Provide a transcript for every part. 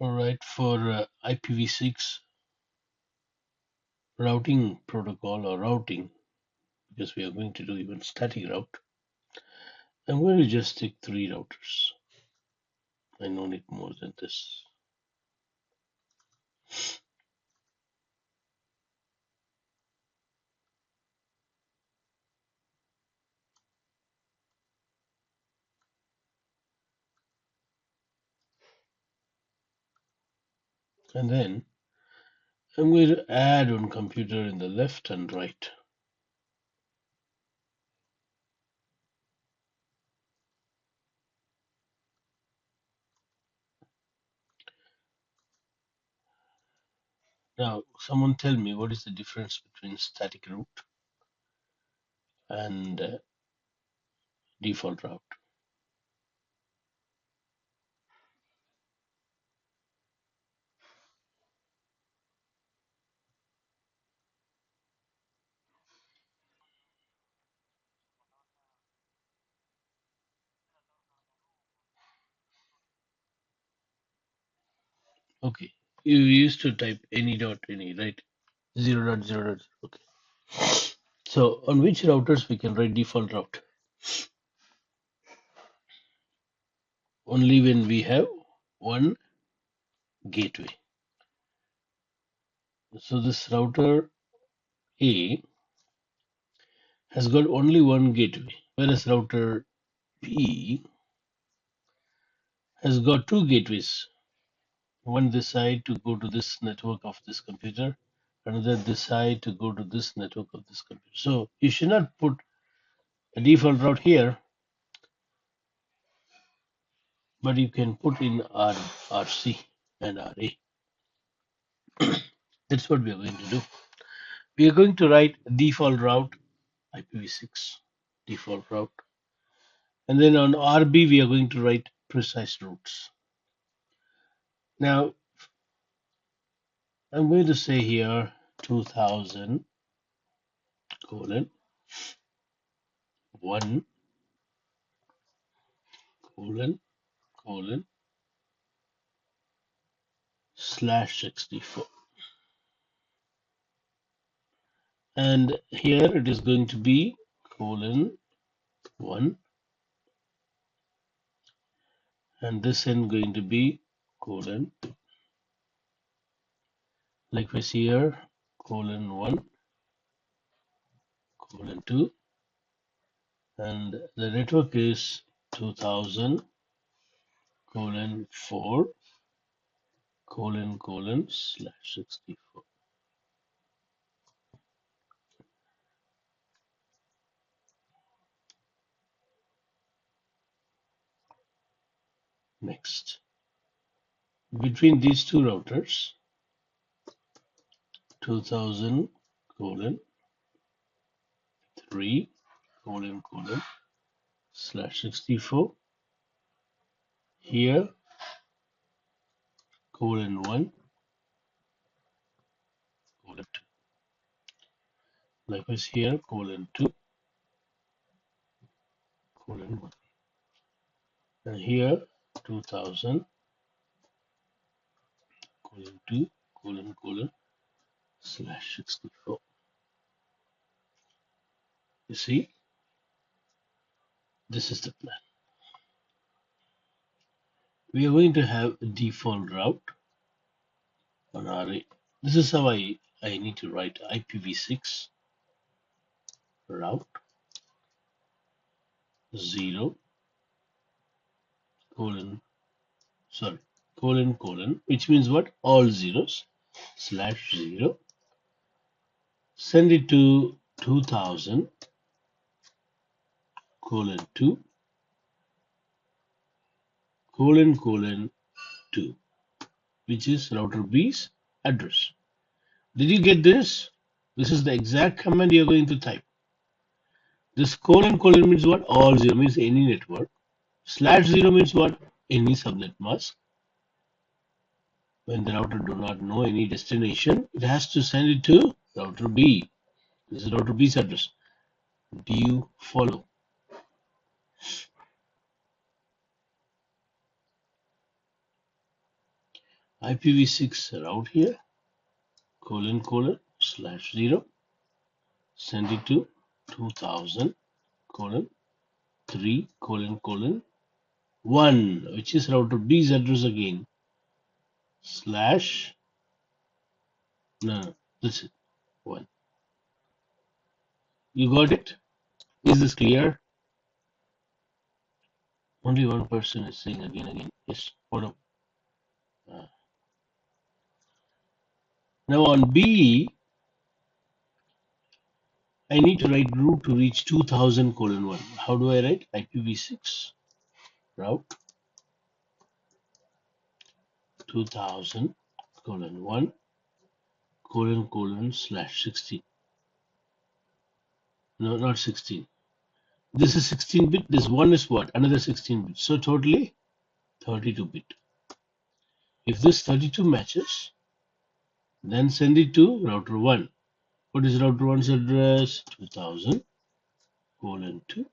All right, for IPv6 routing protocol or routing, because we are going to do even static route, I'm going to just take 3 routers. I don't need more than this. And then I'm going to add one computer in the left and right. Now, someone tell me what is the difference between static route and default route? Okay, you used to type any dot any, right? 0.0. Okay. So on which routers we can write default route? Only when we have one gateway. So this router A has got only one gateway, whereas router B has got 2 gateways. One this side to go to this network of this computer, another this side to go to this network of this computer. So you should not put a default route here, but you can put in RC and RA. That's what we are going to do. We are going to write default route IPv6 default route, and then on RB we are going to write precise routes. Now I'm going to say here 2000 colon 1 colon /64, and here it is going to be colon 1, and this end going to be colon, likewise here colon 1 colon 2, and the network is 2000 colon 4 colon /64. Next, between these two routers, 2000 colon 3 colon /64, here colon 1 colon 2, likewise here colon 2 colon 1, and here 2000 colon 2 colon /64. You see, this is the plan. We are going to have a default route on RA. This is how I need to write IPv6 route 0 colon colon, which means what? All zeros /0. Send it to 2000 colon 2 colon 2, which is router B's address. Did you get this? This is the exact command you are going to type. This colon means what? All zero means any network. /0 means what? Any subnet mask. When the router do not know any destination, it has to send it to router B. This is router B's address. Do you follow? IPv6 route here, :/0, send it to 2000 :3 :1, which is router B's address again, slash, no, that's it, 1. You got it? Is this clear? Only one person is saying again. Yes, hold on. Now on B, I need to write route to reach 2000 :1. How do I write? IPv6 route 2000 :1 /16. No, not 16. This is 16-bit. This one is what? Another 16-bit. So totally 32-bit. If this 32 matches, then send it to router 1. What is router 1's address? 2000 :2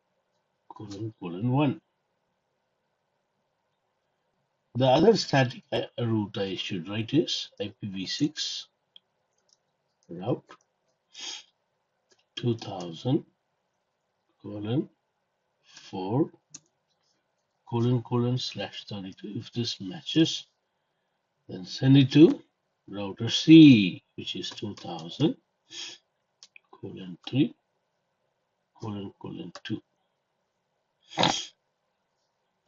:1. The other static route I should write is IPv6 route 2000 :4 /32. If this matches, then send it to router C, which is 2000 :3 :2.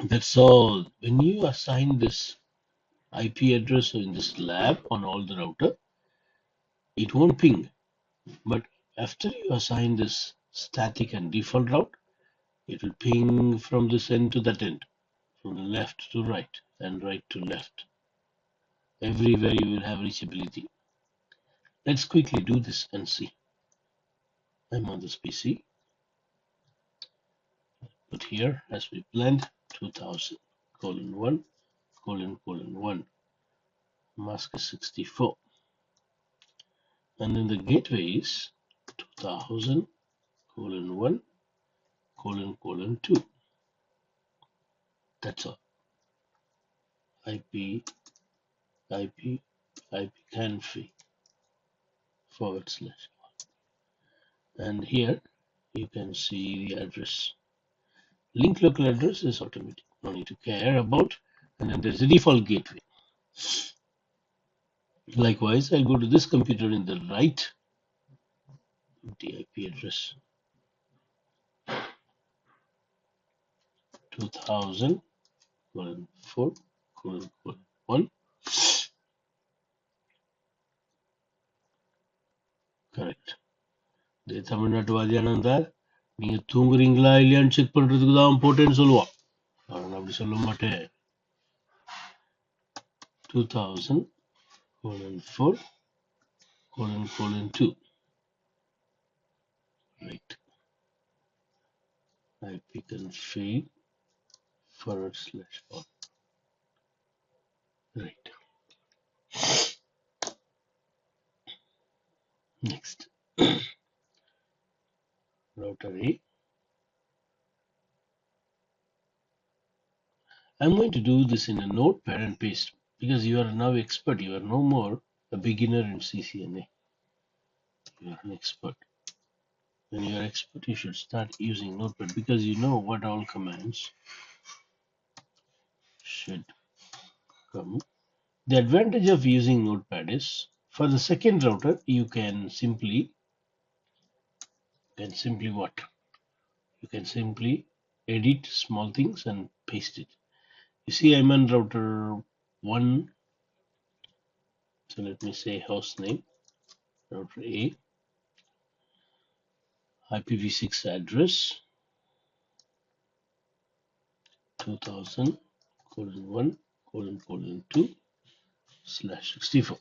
That's all. When you assign this IP address in this lab on all the router, it won't ping. But after you assign this static and default route, it will ping from this end to that end, from the left to right and right to left. Everywhere you will have reachability. Let's quickly do this and see. I'm on this PC. But here, as we planned, 2000 :1 :1. Mask is 64. And then the gateway is 2000 :1 :2. That's all. IP canfig /. And here you can see the address. Link local address is automatic. No need to care about. And then there's a default gateway. Likewise, I'll go to this computer in the right, the IP address 2000 :4 :1. Correct. The தமிழ்நாட்டு வாதியானா இருந்தார், நீங்க தூங்குறீங்களா இல்லையான்னு check பண்றதுக்கு தான் போட்டேன்னு சொல்லுவான். அவன் அப்படி சொல்ல மாட்டேன். 2000 :4 :2. Right. IP config /1. Right. Next. Router A. I'm going to do this in a notepad and paste because you are now expert. You are no more a beginner in CCNA. You are an expert. When you are expert, you should start using notepad because you know what all commands should come. The advantage of using notepad is for the second router, you can simply what? You can simply edit small things and paste it. You see, I'm on router 1. So let me say host name, router A, IPv6 address 2000 :1 :2 /64.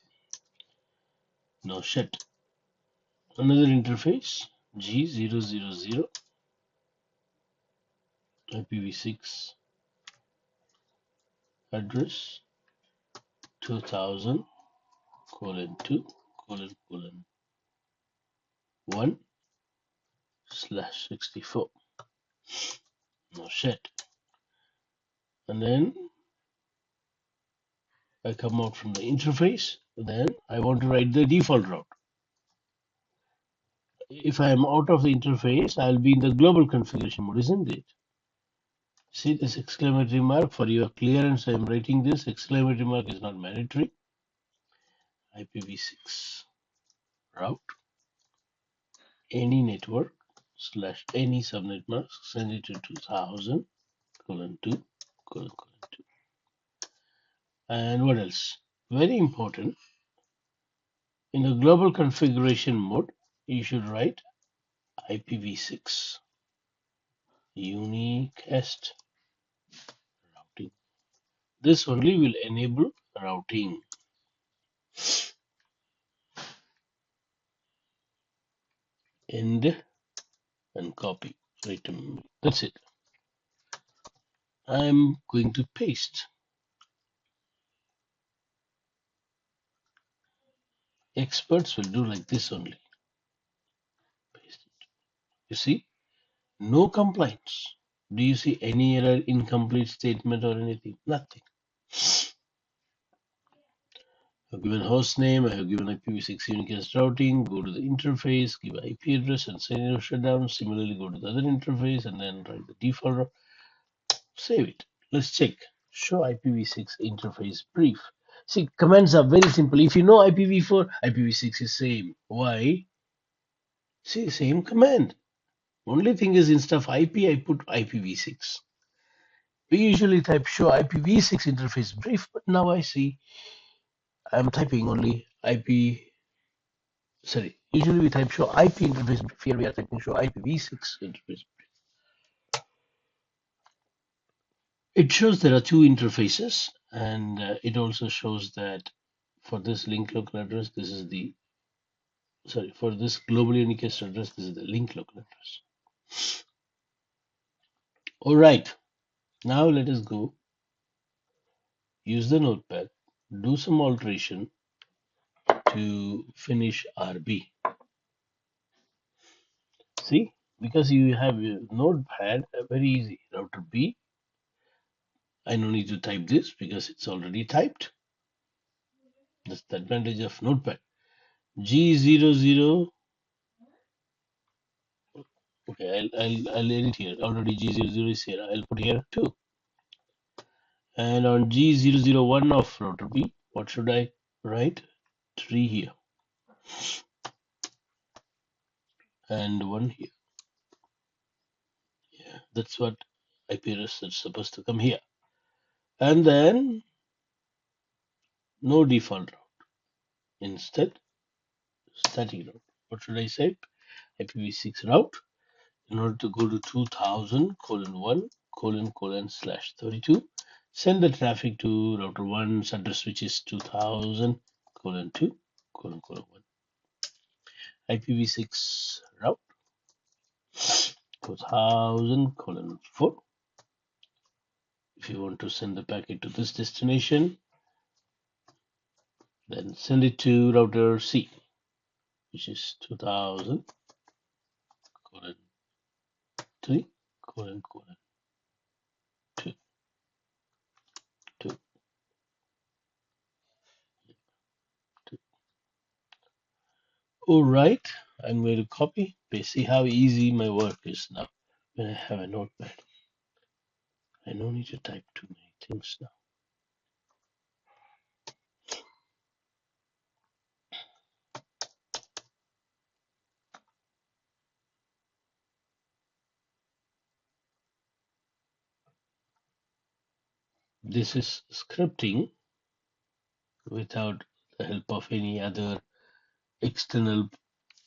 Now shut. Another interface G000 IPv6 address 2000 :2 :1 /64. Now shut. And then I come out from the interface, then I want to write the default route. If I am out of the interface, I'll be in the global configuration mode, isn't it? See this exclamatory mark? For your clearance, I am writing this. Exclamatory mark is not mandatory. IPv6 route any network / any subnet mask, send it to 2000 colon 2 colon 2. And what else? Very important. In the global configuration mode, you should write IPv6 unicast routing. This only will enable routing. End and copy. Right. That's it. I'm going to paste. Experts will do like this only. Paste it. You see, no complaints. Do you see any error, incomplete statement or anything? Nothing. I've given host name, I have given IPv6 unicast routing, go to the interface, give IP address and send shutdown. Similarly, go to the other interface and then write the default route. Save it. Let's check. Show IPv6 interface brief. See, commands are very simple. If you know IPv4, IPv6 is same. Why? See, same command. Only thing is instead of IP, I put IPv6. We usually type show IPv6 interface brief, but now I see I'm typing only IP. Sorry, usually we type show IP interface brief. Here we are typing show IPv6 interface brief. It shows there are two interfaces, and it also shows that for this link local address, this is the for this global unicast address, this is the link local address. All right, now let us go use the notepad, do some alteration to finish RB. See, because you have your notepad, very easy. Router B, I no need to type this because it's already typed. That's the advantage of notepad. G00, okay, I'll edit here. Already G00 is here. I'll put here 2. And on G001 of router B, what should I write? 3 here. And 1 here. Yeah, that's what IP address that's supposed to come here. And then no default route. Instead, static route. What should I say? IPv6 route. In order to go to 2000 :1 /32, send the traffic to router 1's address, which is 2000 :2 :1. IPv6 route 2000 :4. If you want to send the packet to this destination, then send it to router C, which is 2000 :3 :2. All right, I'm going to copy, paste. See how easy my work is now when I have a notepad. I don't need to type too many things now. This is scripting without the help of any other external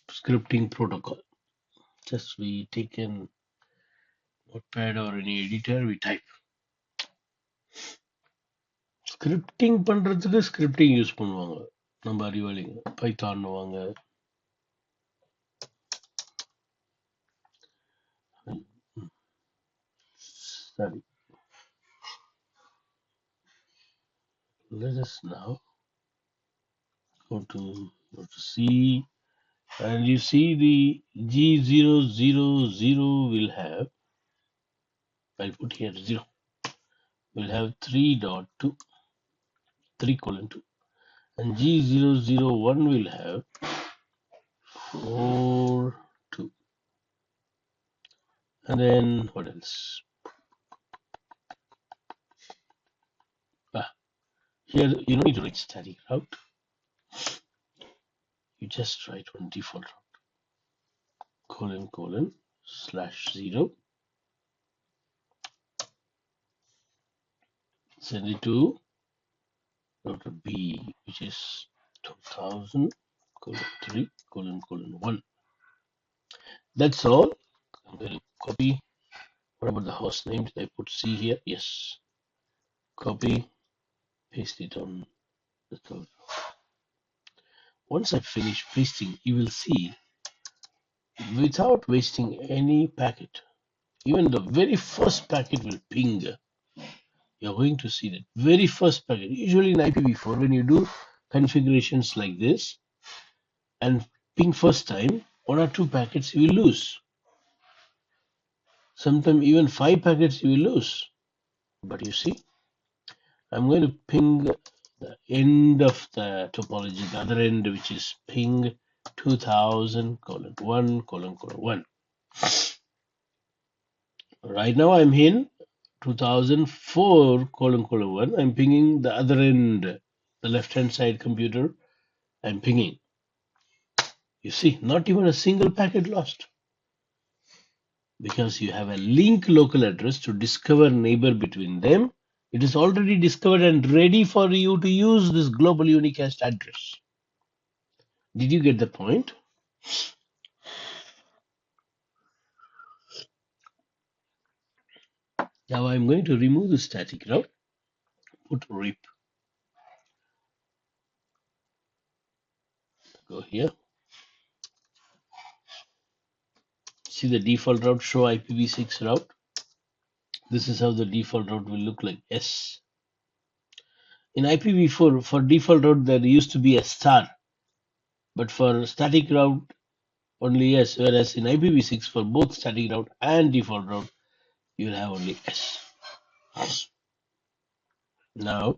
scripting protocol. Just we take a notepad or any editor, we type. Scripting பண்றதுக்கு scripting use பண்ணுவாங்க. நம்ம அறிவாளிங்க Python வாங்க. Sorry. Let us now go to C, and you see the G000 will have, I'll put here 0, will have 3.2. 3 colon 2. And G001 will have 4 2. And then what else? Here you don't need to write static route. You just write one default route. Colon colon /0. Send it to router B, which is 2000 colon 3 colon 1. That's all. I'm going to copy. What about the host name? Did I put C here? Yes. Copy, paste it on the third. Once I finish pasting, you will see without wasting any packet, even the very first packet will ping. You're going to see that very first packet. Usually in IPv4, when you do configurations like this and ping first time, 1 or 2 packets you will lose. Sometimes even 5 packets you will lose. But you see, I'm going to ping the end of the topology, the other end, which is ping 2000 colon 1 colon 1. Right now I'm in 2004 colon 1. I'm pinging the other end, the left hand side computer. I'm pinging. You see, not even a single packet lost because you have a link local address to discover neighbor between them. It is already discovered and ready for you to use this global unicast address. Did you get the point? Now I'm going to remove the static route, put rip, go here. See the default route, show IPv6 route. This is how the default route will look like, S. In IPv4, for default route, there used to be a star, but for static route, only S, whereas in IPv6, for both static route and default route, you will have only S. Now,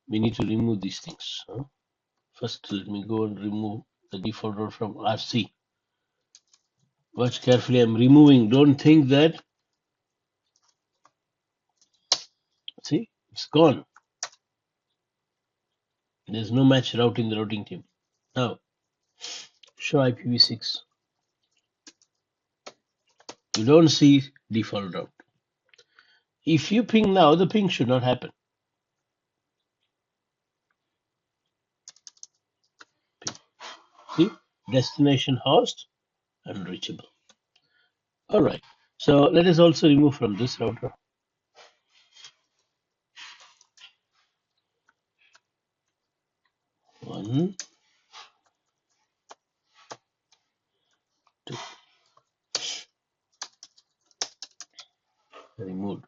we need to remove these things. First, let me go and remove the default route from RC. Watch carefully, I'm removing. Don't think that, see, it's gone. There's no match route in the routing team. Now, show IPv6. You don't see default route. If you ping now, the ping should not happen. See, destination host unreachable. All right. So let us also remove from this router. One, two, removed.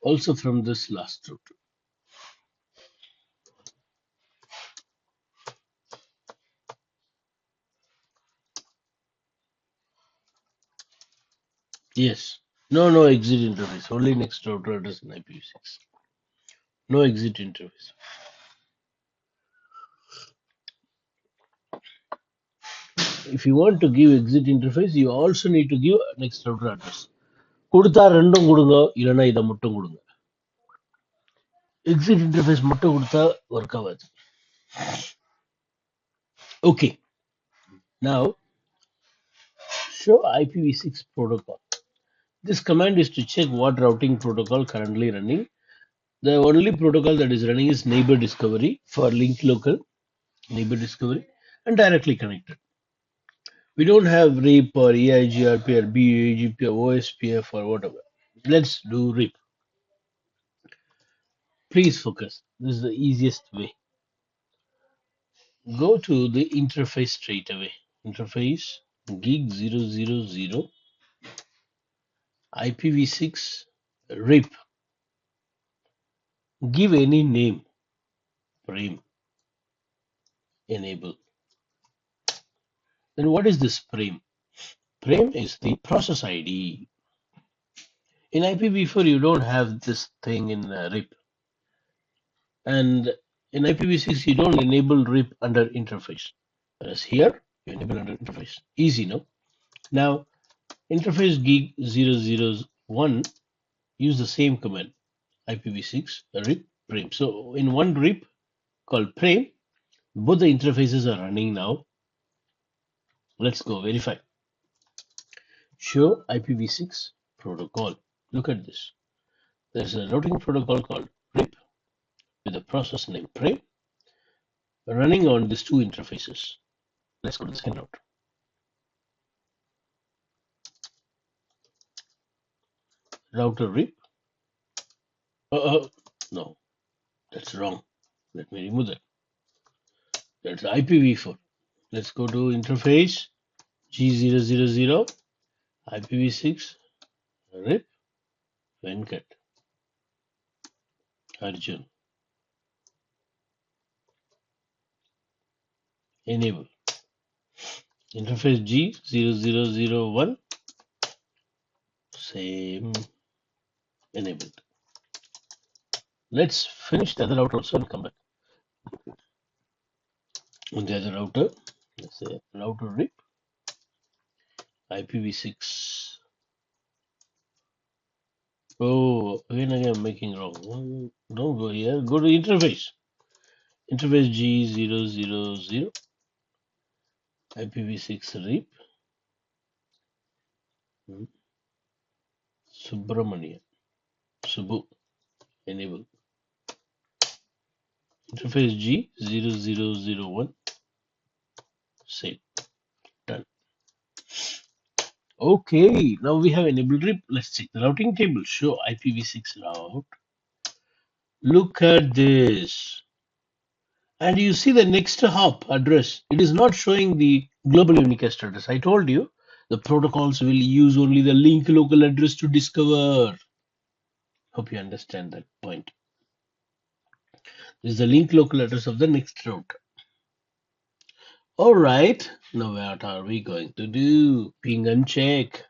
Also from this last router. Yes. No exit interface. Only next router address in IPv6. No exit interface. If you want to give exit interface, you also need to give next router address. கொடுத்தா ரெண்டும் கொடுங்க இல்லைன்னா இதை மட்டும் கொடுங்க. Exit interface மட்டும் கொடுத்தா work ஆகாது. Okay. Now, show IPv6 protocol. This command is to check what routing protocol currently running. The only protocol that is running is neighbor discovery for link local neighbor discovery and directly connected. We don't have RIP or EIGRP or BUAGP or OSPF or whatever. Let's do RIP. Please focus. This is the easiest way. Go to the interface straight away. Interface gig 000 IPv6 RIP. Give any name. Prem. Enable. Then what is this Prem? Prem is the process ID. In IPv4, you don't have this thing in RIP. And in IPv6, you don't enable RIP under interface. Whereas here, you enable under interface. Easy, no? Now, interface gig 001 use the same command, IPv6 RIP frame. So in one RIP called frame, both the interfaces are running now. Let's go verify. Show IPv6 protocol. Look at this. There's a routing protocol called RIP with a process name frame running on these two interfaces. Let's go to the second route. Router RIP. No, that's wrong. Let me remove that. That's IPv4. Let's go to interface G000 IPv6 RIP Venkat Arjun. Enable. Interface G0001 same enabled. Let's finish the other router also and come back. On the other router, let's say router RIP IPv6. Oh, again I'm making wrong. Don't go here. Go to interface. Interface G000 IPv6 RIP Subramania Subu enable. Interface G0001 save. Done. Okay, now we have enabled RIP. Let's check the routing table. Show IPv6 route. Look at this. And you see the next hop address. It is not showing the global unicast address. I told you the protocols will use only the link local address to discover. Hope you understand that point. This is the link local address of the next route. All right, now what are we going to do? Ping and check.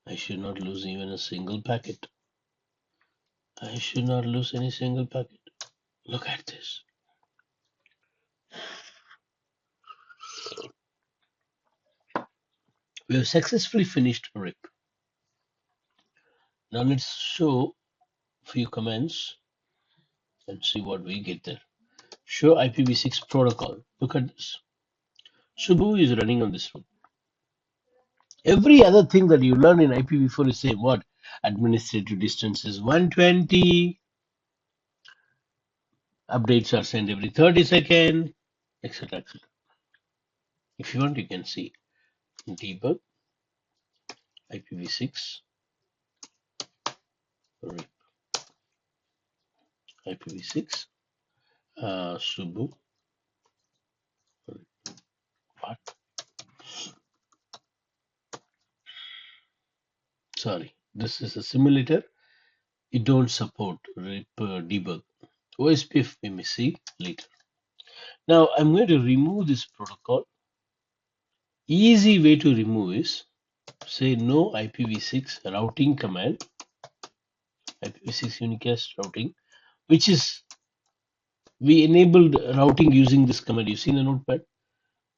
I should not lose even a single packet. I should not lose any single packet. Look at this. We have successfully finished RIP. Now let's show a few commands and see what we get there. Show IPv6 protocol. Look at this. Subu is running on this route. Every other thing that you learn in IPv4 is saying what? Administrative distance is 120. Updates are sent every 30 seconds, etc. etc. If you want, you can see debug IPv6 RIP IPv6 Subu. What? Sorry, this is a simulator. It don't support RIP debug. OSPF we may see later. Now I'm going to remove this protocol. Easy way to remove is say no IPv6 routing command, IPv6 unicast routing, which is we enabled routing using this command. You see in the notepad,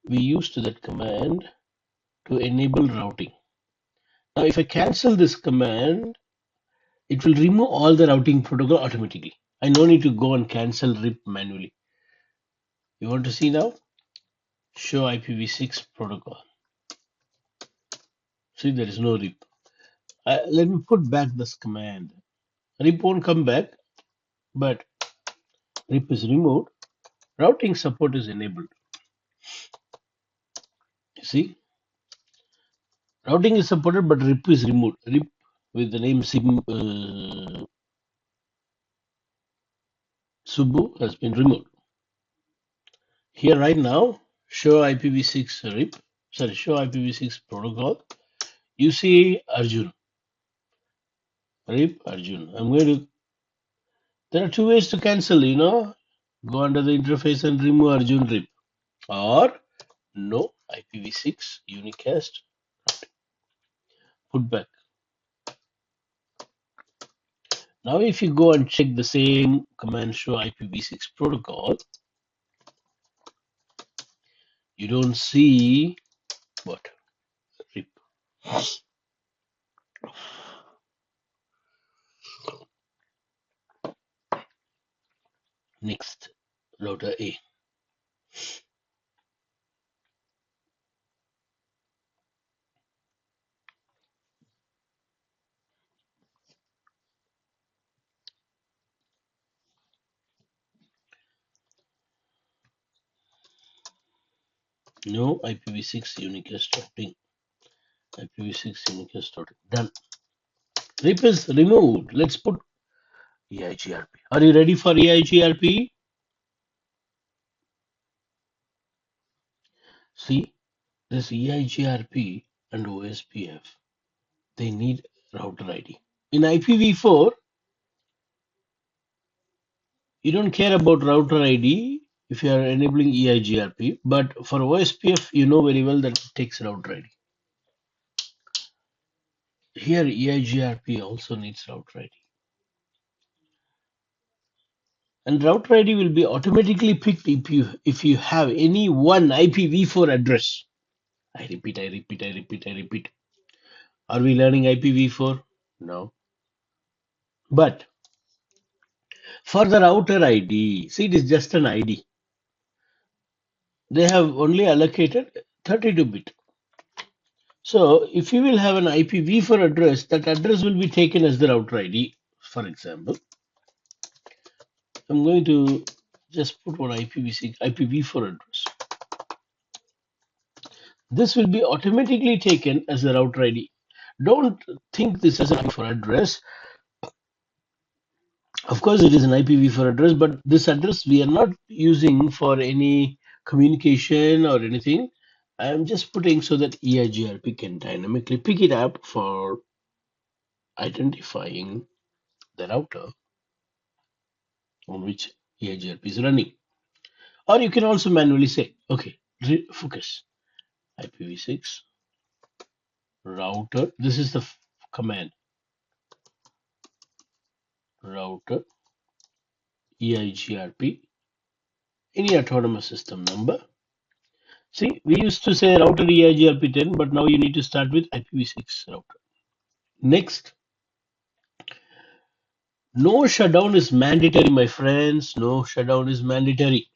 we used that command to enable routing. Now, if I cancel this command, it will remove all the routing protocol automatically. I no need to go and cancel RIP manually. You want to see now? Show IPv6 protocol. See, there is no RIP. Let me put back this command. RIP won't come back, but RIP is removed. Routing support is enabled. You see, routing is supported, but RIP is removed. RIP with the name Subu has been removed. Here right now, show IPv6 RIP, sorry, show IPv6 protocol. You see Arjun, RIP Arjun. There are two ways to cancel, go under the interface and remove Arjun RIP, or no IPv6 unicast, put back. Now, if you go and check the same command show IPv6 protocol, you don't see what? RIP. Next, router A. No IPv6 unique routing. IPv6 unique routing. Done. RIP is removed. Let's put EIGRP. Are you ready for EIGRP? See, this EIGRP and OSPF, they need router ID. In IPv4, you don't care about router ID if you are enabling EIGRP, but for OSPF, you know very well that it takes router ID. Here, EIGRP also needs router ID. And router ID will be automatically picked if you have any one IPv4 address. I repeat, I repeat, I repeat, I repeat. Are we learning IPv4? No. But for the router ID, see, it is just an ID. They have only allocated 32-bit. So if you will have an IPv4 address, that address will be taken as the router ID. For example, I'm going to just put one IPv6, IPv4 address. This will be automatically taken as the router ID. Don't think this is an IPv4 address. Of course, it is an IPv4 address, but this address we are not using for any communication or anything. I'm just putting so that EIGRP can dynamically pick it up for identifying the router on which EIGRP is running. Or you can also manually say, okay, focus IPv6 router. This is the command router EIGRP, any autonomous system number. See, we used to say router EIGRP10, but now you need to start with IPv6 router. Next, no shutdown is mandatory, my friends. No shutdown is mandatory.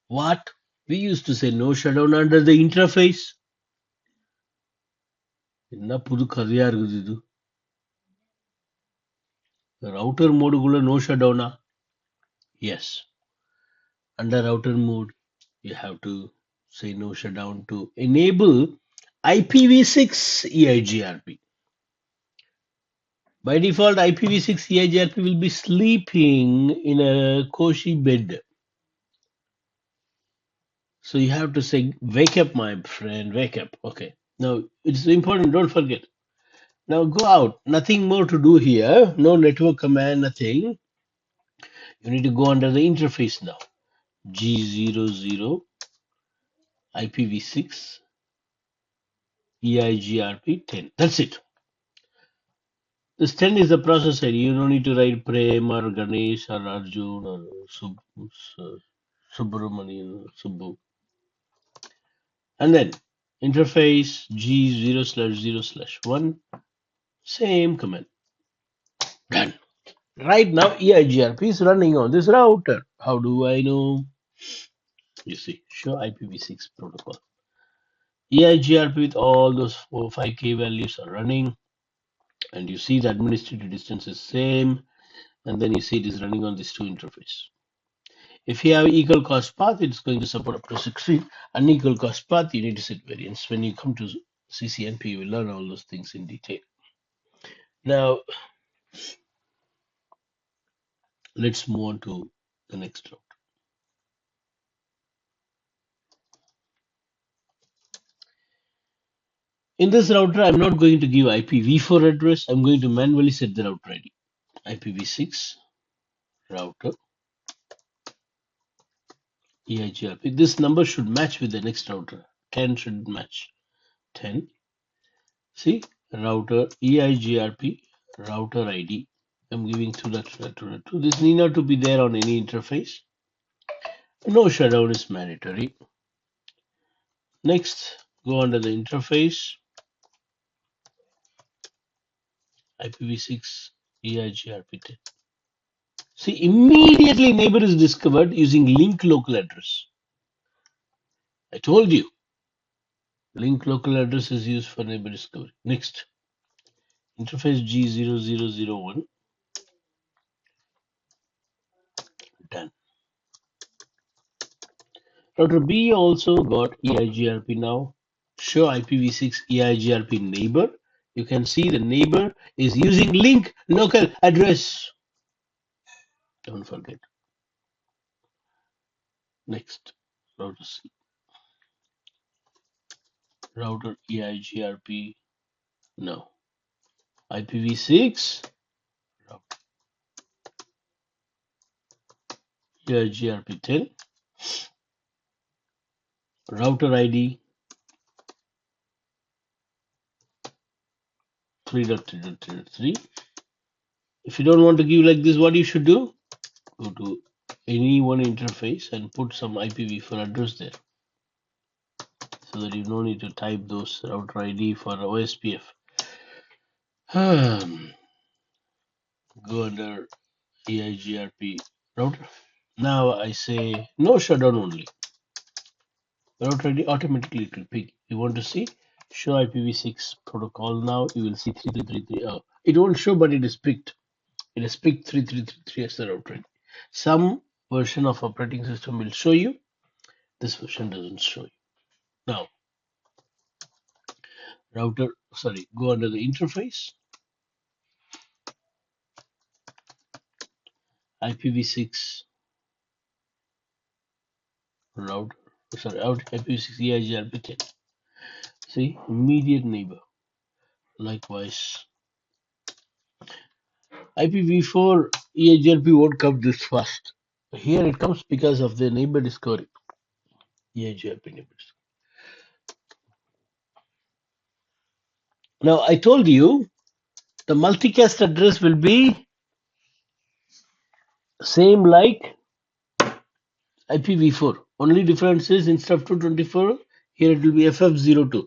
What? We used to say no shutdown under the interface. என்ன புது கதையா இருக்குது இது router மோடுக்குள்ள no shutdown. Yes, under router mode you have to say no shutdown to enable IPv6 EIGRP. By default, IPv6 EIGRP will be sleeping in a cozy bed. So you have to say, wake up, my friend, wake up. Okay. Now, it's important, don't forget. Now go out. Nothing more to do here. No network command, nothing. You need to go under the interface now. G00 IPv6 EIGRP10. That's it. This 10 is the processor. You don't need to write Prem or Ganesh or Arjun or Subramanian, Subbu. And then interface G0/0/1. Same command. Done. Right now, EIGRP is running on this router. How do I know? You see, show IPv6 protocol. EIGRP with all those 5K values are running, and you see the administrative distance is same, and then you see it is running on this two interface. If you have equal cost path, it's going to support up to 16. Unequal cost path, you need to set variance. When you come to CCNP, you will learn all those things in detail. Now, let's move on to the next route. In this router, I'm not going to give IPv4 address. I'm going to manually set the router ID. IPv6 router EIGRP. This number should match with the next router. 10 should match. 10. See, router EIGRP, router ID. I'm giving to that. This need not to be there on any interface. No shutdown is mandatory. Next, go under the interface, IPv6 EIGRP10. See, immediately neighbor is discovered using link local address. I told you, link local address is used for neighbor discovery. Next, interface G0001, done. Router B also got EIGRP now. Show IPv6 EIGRP neighbor. You can see the neighbor is using link local address. Don't forget. Next, router C. Router EIGRP no. IPv6 router EIGRP10. Router ID 3.3.3. If you don't want to give like this, what you should do? Go to any one interface and put some IPv4 address there, so that you don't need to type those router ID for OSPF. Go under EIGRP router. Now I say no shutdown only. Router ID automatically it will pick. You want to see show IPv6 protocol now. You will see 3333. Oh, it won't show, but it is picked. It is picked 3333 as the router ID. Some version of operating system will show you. This version doesn't show you. Now, go under the interface, IPv6 router, IPv6 EIGRP10. See, immediate neighbor. Likewise, IPv4 EIGRP won't come this fast. Here it comes because of the neighbor discovery. EIGRP neighbors. Now, I told you the multicast address will be same like IPv4. Only difference is instead of 224, here it will be FF02.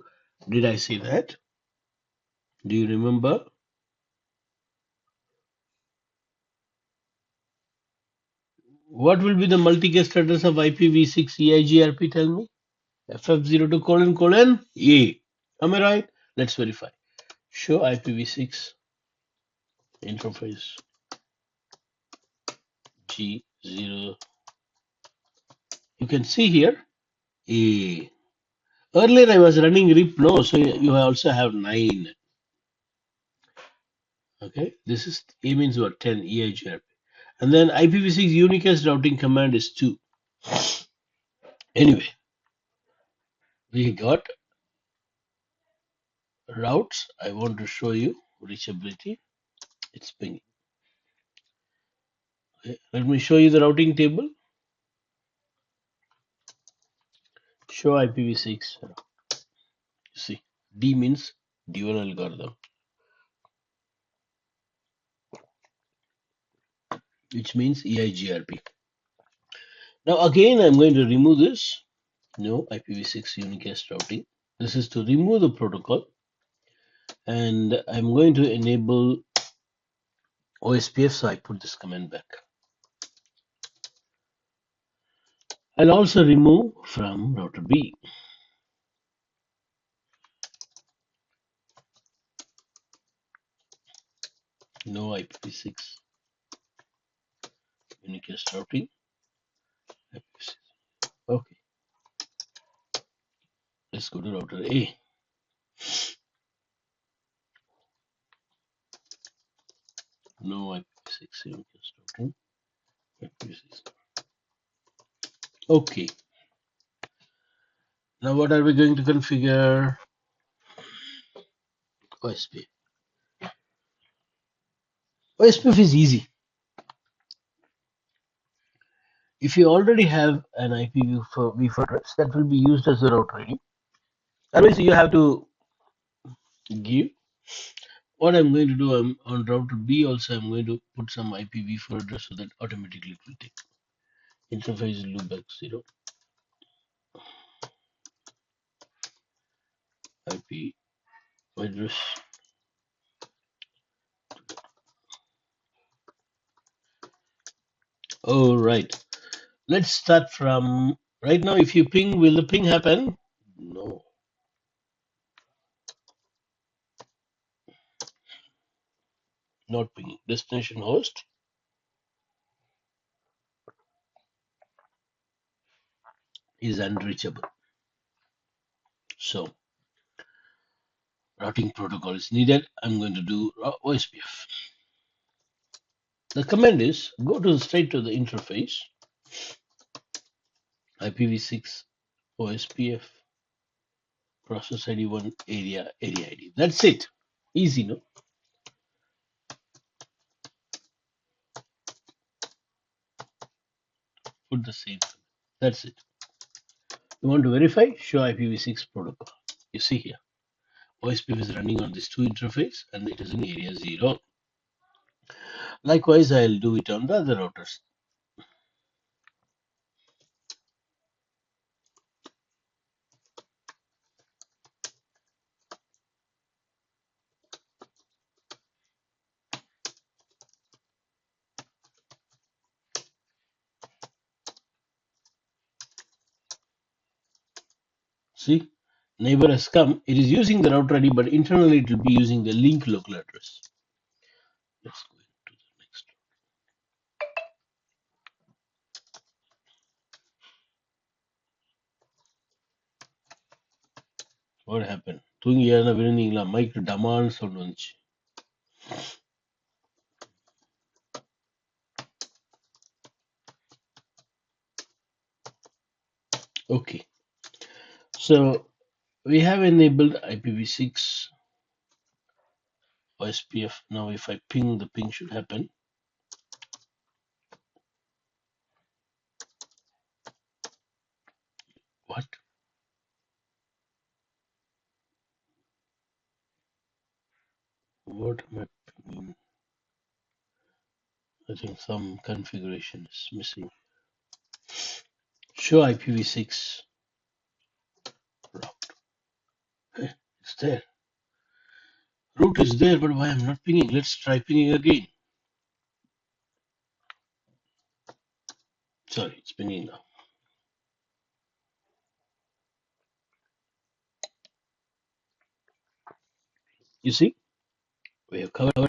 Did I say that? Do you remember? What will be the multicast address of IPv6 EIGRP? Tell me. FF02 colon A. Am I right? Let's verify. Show IPv6 interface G0. You can see here A. Earlier I was running RIP no, so you also have 9. Okay, this is A means what 10 EIGRP. And then IPv6 unicast routing command is 2. Anyway, we got routes. I want to show you reachability. It's pinging. Okay, let me show you the routing table. Show IPv6. See, D means dual algorithm, which means EIGRP. Now again, I'm going to remove this. No IPv6 unicast routing. This is to remove the protocol, and I'm going to enable OSPF. So I put this command back. I'll also remove from router B. No IPv6 unicast routing. IPv6. Okay, let's go to router A. No IPv6 unicast routing. IPv6. Okay. Now what are we going to configure? OSPF. OSPF is easy. If you already have an IPv4 address, that will be used as the router ID. Otherwise, you have to give. What I'm going to do, I'm on router B also, I'm going to put some IPv4 address so that automatically it will take interface loopback 0 IP address. All right. Let's start from right now. If you ping, will the ping happen? No, not pinging. Destination host is unreachable. So routing protocol is needed. I'm going to do OSPF. The command is go to straight to the interface IPv6 OSPF process ID 1 area ID. That's it. Easy, no? Put the same. That's it. You want to verify? Show IPv6 protocol. You see here. OSPF is running on this two interface and it is in area 0. Likewise, I'll do it on the other routers. See, neighbor has come. It is using the router ID, but internally it will be using the link local address. Let's go into the next. What happened? தூங்கியானா விழுந்தீங்களா mic டமால்னு sound வந்துச்சு. Okay, so we have enabled IPv6 OSPF. Now if I ping, the ping should happen. What? What am I pinging? I think some configuration is missing. Show IPv6 route. Hey, it's there. Route is there, but why I'm not pinging? Let's try pinging again. Sorry, it's pinging now. You see, we have covered